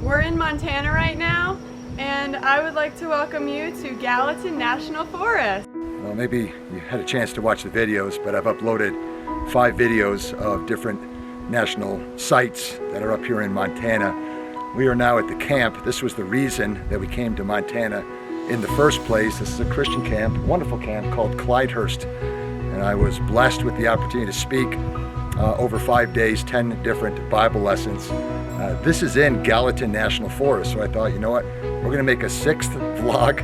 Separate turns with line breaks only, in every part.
We're in Montana right now, and I would like to welcome you to Gallatin National Forest.
Well, maybe you had a chance to watch the videos, but I've uploaded 5 videos of different national sites that are up here in Montana. We are now at the camp. This was the reason that we came to Montana in the first place. This is a Christian camp, wonderful camp called Clydehurst. And I was blessed with the opportunity to speak over 5 days, 10 different Bible lessons. This is in Gallatin National Forest, so I thought, you know what, we're gonna make a 6th vlog,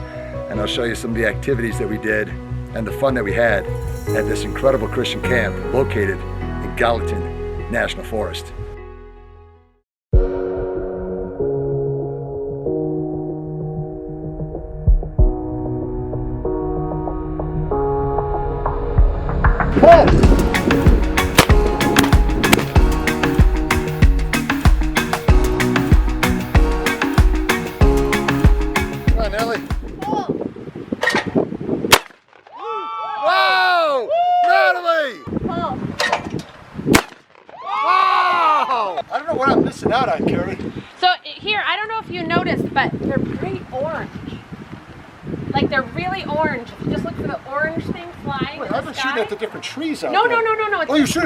and I'll show you some of the activities that we did and the fun that we had at this incredible Christian camp located in Gallatin National Forest. Pull! Come on, Ellie. Pull! Wow! Natalie!
Pull!
Wow! I don't know what I'm missing out on, Carrie.
So here, I don't know if you noticed, but they're bright orange. Like they're really orange. If you just look for the orange thing flying in
I've
the
been
sky.
shooting at the different trees out
No.
there.
It's,
Oh, you shoot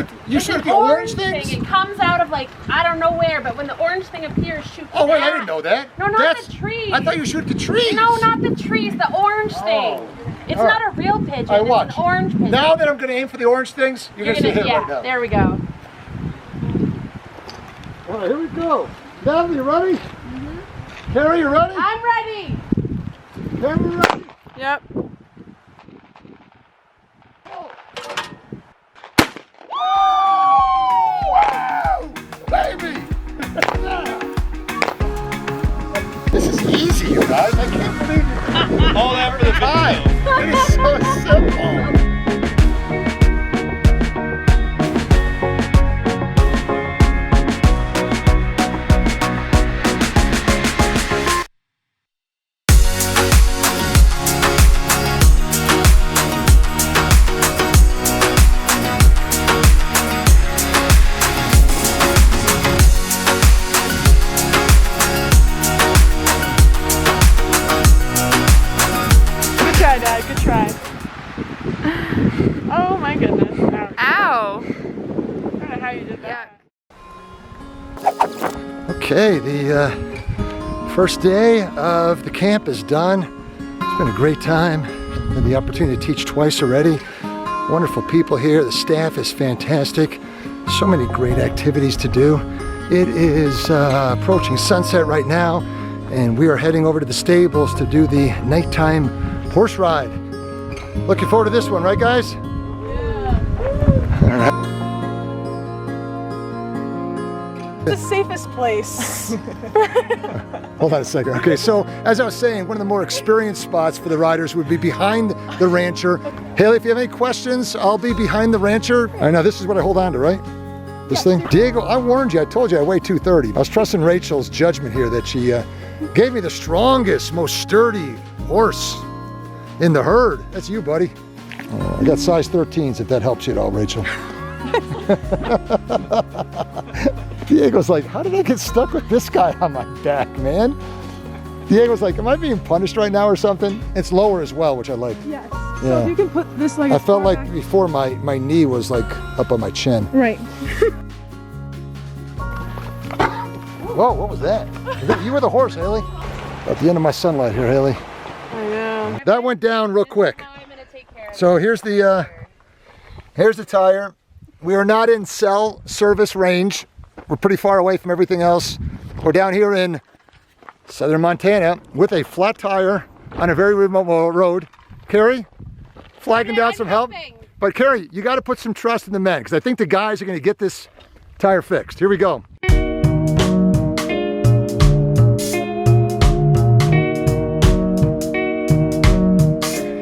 at the orange things?
It comes out of like, I don't know where, but when the orange thing appears, shoot
Oh wait,
down.
I didn't know that.
No, not the trees.
I thought you shoot at the trees.
No, not the trees, the orange thing. It's
All
not
right.
a real pigeon,
I watch.
it's an orange pigeon.
Now that I'm going to aim for the orange things, you're going to see him
yeah,
right now.
there we go.
All right, here we go. Natalie, you ready? Carrie, you ready?
I'm ready.
Carrie, you ready?
Yep.
Wow! Baby! This is easy, you guys. I can't believe it.
All that for the
Hi! It is so simple.
Dad, good try. Oh my goodness. Ow. I don't know how you did that.
Okay, the first day of the camp is done. It's been a great time. Had the opportunity to teach twice already. Wonderful people here. The staff is fantastic. So many great activities to do. It is approaching sunset right now, and we are heading over to the stables to do the nighttime horse ride. Looking forward to this one, right guys?
Yeah.
All right.
The safest place.
Hold on a second. Okay, so as I was saying, one of the more experienced spots for the riders would be behind the rancher. Haley, if you have any questions, I'll be behind the rancher. I know this is what I hold on to, right? This thing? Diego, I warned you. I told you I weigh 230. I was trusting Rachel's judgment here that she gave me the strongest, most sturdy horse in the herd. That's you, buddy. I got size 13s if that helps you at all, Rachel. Diego's like, how did I get stuck with this guy on my back, man? Diego's like, am I being punished right now or something? It's lower as well, which I like.
Yes.
Yeah.
So if you can put this like
I felt like before my knee was like up on my chin.
Right.
Whoa, what was that? You were the horse, Haley. At the end of my sunlight here, Haley.
I know.
That went down real quick.
Now I'm gonna take care of
So here's the tire. We are not in cell service range. We're pretty far away from everything else. We're down here in southern Montana with a flat tire on a very remote road. Carrie, flagging down some help. But Carrie, you got to put some trust in the men because I think the guys are going to get this tire fixed. Here we go.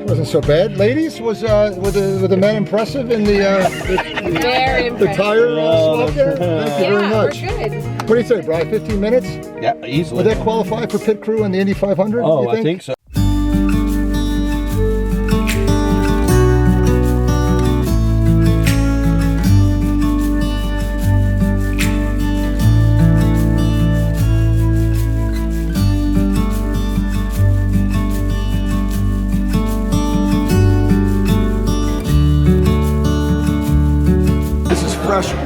Wasn't so bad, ladies. Was the men impressive in the
Very
the tire swap there? Thank you very much.
We're good.
What do you say, Brian? 15 minutes?
Yeah, easily.
Would that qualify for pit crew on the Indy 500?
Oh,
you
I think so.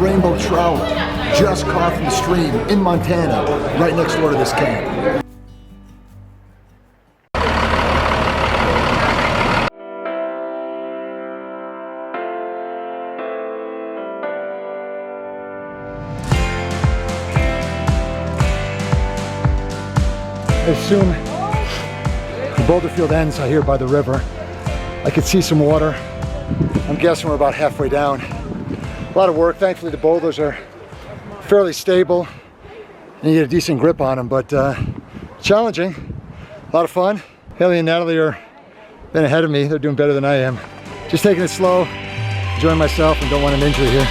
rainbow trout just caught from the stream in Montana, right next door to this camp. As soon the Boulder Field ends out here by the river, I could see some water. I'm guessing we're about halfway down. A lot of work. Thankfully the boulders are fairly stable and you get a decent grip on them, but challenging. A lot of fun. Haley and Natalie are been ahead of me. They're doing better than I am. Just taking it slow, enjoying myself, and don't want an injury here.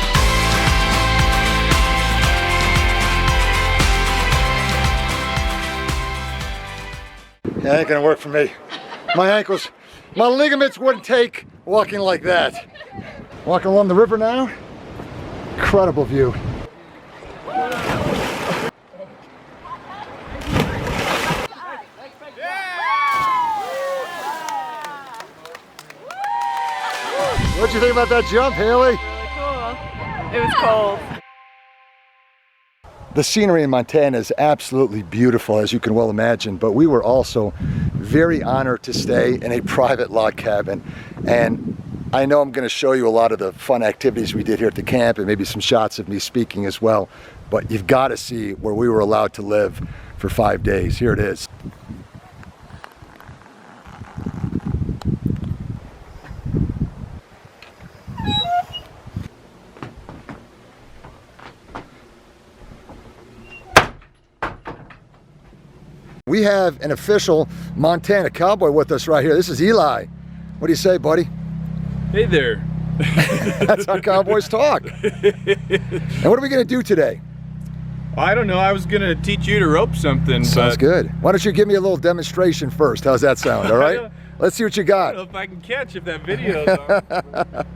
Yeah, that ain't gonna work for me. My ankles, my ligaments wouldn't take walking like that. Walking along the river now. Incredible view. What'd you think about that jump, Haley?
Really cool. It was cold.
The scenery in Montana is absolutely beautiful, as you can well imagine, but we were also very honored to stay in a private log cabin. And I know I'm going to show you a lot of the fun activities we did here at the camp and maybe some shots of me speaking as well, but you've got to see where we were allowed to live for 5 days. Here it is. We have an official Montana cowboy with us right here. This is Eli. What do you say, buddy?
Hey there.
That's how cowboys talk. And what are we going to do today?
I don't know. I was going to teach you to rope something.
Sounds good. Why don't you give me a little demonstration first? How's that sound? All right? Let's see what you
I
got.
don't know if I can catch if that video's on.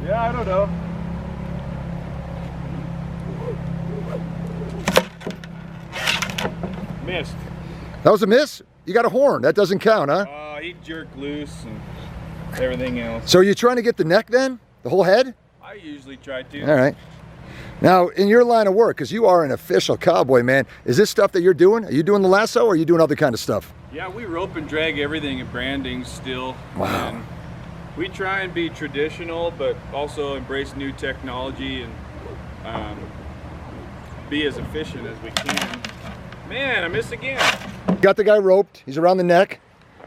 Yeah, I don't know. Missed.
That was a miss? You got a horn. That doesn't count, huh?
He jerked loose and everything else.
So are you trying to get the neck then? The whole head?
I usually try to.
All right. Now, in your line of work, because you are an official cowboy, man, is this stuff that you're doing? Are you doing the lasso or are you doing other kind of stuff?
Yeah, we rope and drag everything at branding still.
Wow.
And we try and be traditional, but also embrace new technology and be as efficient as we can. Man, I missed again.
Got the guy roped. He's around the neck.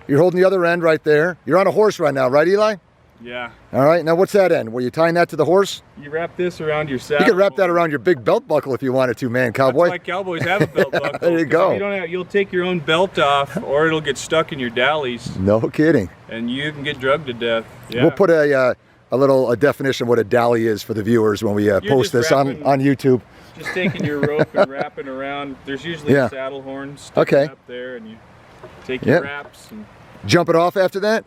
You're holding the other end right there. You're on a horse right now, right, Eli?
Yeah.
All right. Now, what's that end? Were you tying that to the horse?
You wrap this around your saddle.
You could wrap that around your big belt buckle if you wanted to, man, cowboy.
That's why cowboys have a belt buckle.
There you go.
If you don't have, you'll take your own belt off, or it'll get stuck in your dallies,
No kidding.
and you can get drugged to death. Yeah.
We'll put a little definition of what a dally is for the viewers when we post
just
this on YouTube.
Just taking your rope and wrapping around. There's usually
Yeah.
a saddle horn sticking
Okay.
up there, and you take your
Yep.
wraps. And
Jump it off after that?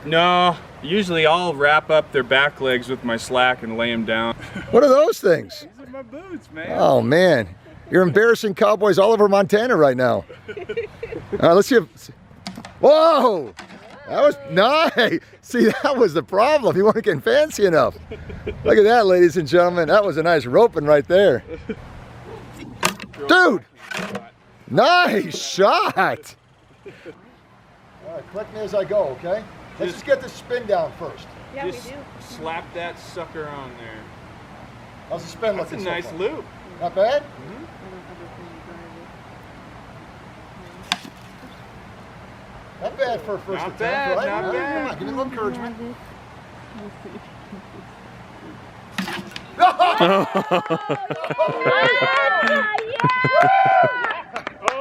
no, usually I'll wrap up their back legs with my slack and lay them down.
What are those things?
These are my boots, man.
Oh, man. You're embarrassing cowboys all over Montana right now. All right, let's see if... Whoa! That was nice. See, that was the problem. You weren't getting fancy enough. Look at that, ladies and gentlemen. That was a nice roping right there. Dude! Nice shot! All right, correct me as I go, okay? Let's just get the spin down first.
Yeah,
Just slap that sucker on there.
How's the spin
That's a
looking so
nice
far?
loop.
Not bad? Not bad for a first
Not
attempt,
bad,
right?
not
All right,
bad.
Come on, give me a little encouragement.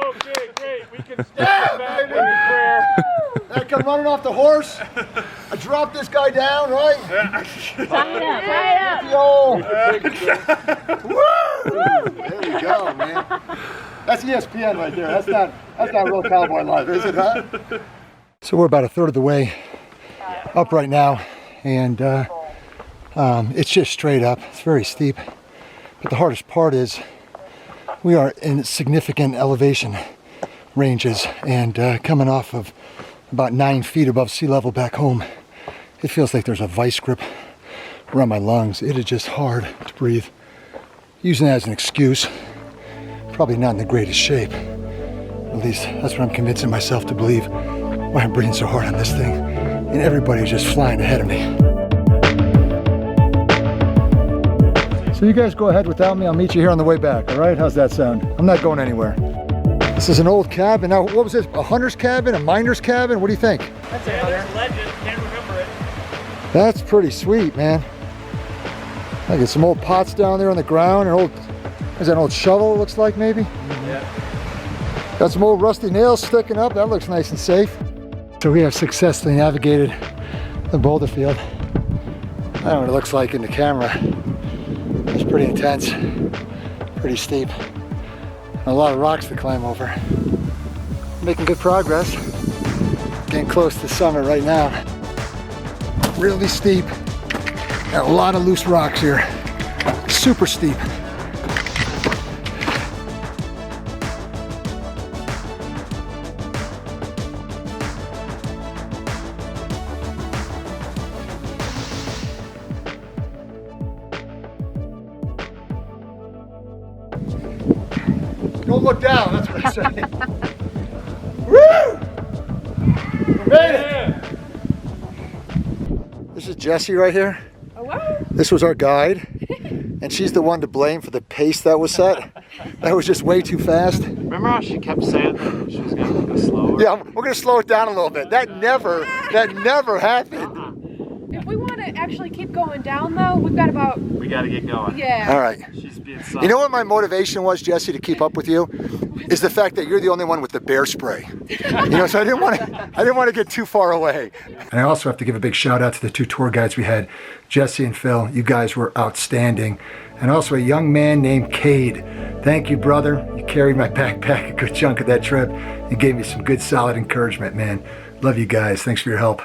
Okay, great. We can start back in prayer.
I come running off the horse. I drop this guy down, right?
Tie it up.
Yo! Woo! There you go, man. That's ESPN right there. That's not real cowboy life, is it, huh? So we're about a third of the way up right now, and it's just straight up. It's very steep, but the hardest part is we are in significant elevation ranges, and coming off of about 9 feet above sea level back home, it feels like there's a vice grip around my lungs. It is just hard to breathe. Using that as an excuse. Probably not in the greatest shape. At least that's what I'm convincing myself to believe. Why I'm breathing so hard on this thing. And everybody's just flying ahead of me. So you guys go ahead without me. I'll meet you here on the way back, all right? How's that sound? I'm not going anywhere. This is an old cabin. Now, what was this? A hunter's cabin? A miner's cabin? What do you think?
That's there's a legend. Can't remember it.
That's pretty sweet, man. I get some old pots down there on the ground. An old, is that an old shovel it looks like maybe?
Yeah.
Got some old rusty nails sticking up. That looks nice and safe. So we have successfully navigated the Boulder Field. I don't know what it looks like in the camera. It's pretty intense, pretty steep. A lot of rocks to climb over. Making good progress. Getting close to summer right now. Really steep. Got a lot of loose rocks here. Super steep. Don't look down, that's what I say. Woo! We made it! This is Jessie right here.
Hello?
This was our guide, and she's the one to blame for the pace that was set. That was just way too fast.
Remember how she kept saying that she was going to go slower?
Yeah, we're gonna slow it down a little bit. That never happened.
If we want to actually keep going down though, we've got about,
We got to get going.
yeah.
All right.
She's being
You
soft.
know what my motivation was, Jessie, to keep up with you? Is the fact that you're the only one with the bear spray. You know, so I didn't want to get too far away. And I also have to give a big shout out to the two tour guides we had, Jessie and Phil. You guys were outstanding. And also a young man named Cade. Thank you, brother. You carried my backpack a good chunk of that trip and gave me some good solid encouragement, man. Love you guys. Thanks for your help.